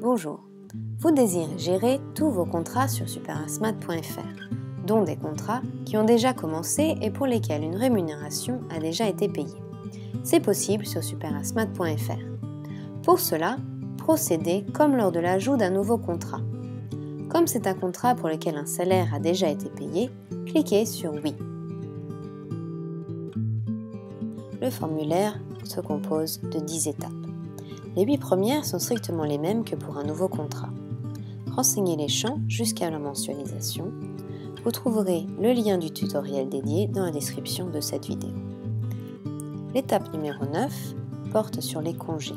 Bonjour, vous désirez gérer tous vos contrats sur superasmat.fr, dont des contrats qui ont déjà commencé et pour lesquels une rémunération a déjà été payée. C'est possible sur superasmat.fr. Pour cela, procédez comme lors de l'ajout d'un nouveau contrat. Comme c'est un contrat pour lequel un salaire a déjà été payé, cliquez sur « Oui ». Le formulaire se compose de 10 étapes. Les 8 premières sont strictement les mêmes que pour un nouveau contrat. Renseignez les champs jusqu'à la mensualisation. Vous trouverez le lien du tutoriel dédié dans la description de cette vidéo. L'étape numéro 9 porte sur les congés.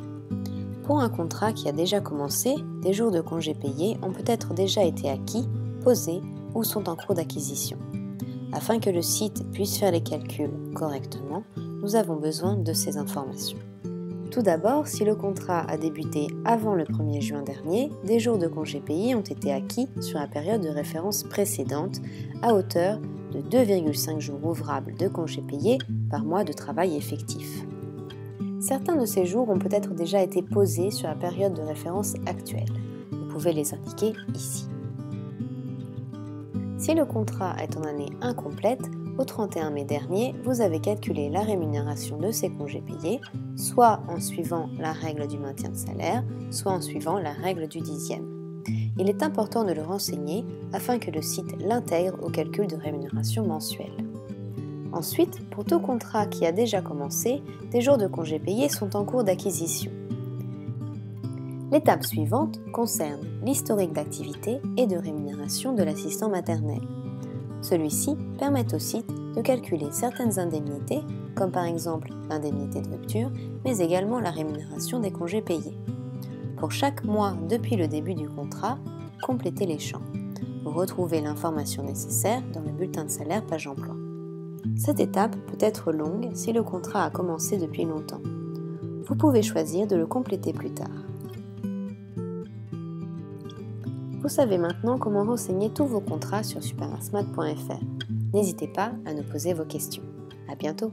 Pour un contrat qui a déjà commencé, des jours de congés payés ont peut-être déjà été acquis, posés ou sont en cours d'acquisition. Afin que le site puisse faire les calculs correctement, nous avons besoin de ces informations. Tout d'abord, si le contrat a débuté avant le 1er juin dernier, des jours de congés payés ont été acquis sur la période de référence précédente à hauteur de 2,5 jours ouvrables de congés payés par mois de travail effectif. Certains de ces jours ont peut-être déjà été posés sur la période de référence actuelle. Vous pouvez les indiquer ici. Si le contrat est en année incomplète, au 31 mai dernier, vous avez calculé la rémunération de ces congés payés, soit en suivant la règle du maintien de salaire, soit en suivant la règle du dixième. Il est important de le renseigner afin que le site l'intègre au calcul de rémunération mensuelle. Ensuite, pour tout contrat qui a déjà commencé, des jours de congés payés sont en cours d'acquisition. L'étape suivante concerne l'historique d'activité et de rémunération de l'assistant maternel. Celui-ci permet au site de calculer certaines indemnités, comme par exemple l'indemnité de rupture, mais également la rémunération des congés payés. Pour chaque mois depuis le début du contrat, complétez les champs. Vous retrouvez l'information nécessaire dans le bulletin de salaire page emploi. Cette étape peut être longue si le contrat a commencé depuis longtemps. Vous pouvez choisir de le compléter plus tard. Vous savez maintenant comment renseigner tous vos contrats sur superasmat.fr. N'hésitez pas à nous poser vos questions. À bientôt!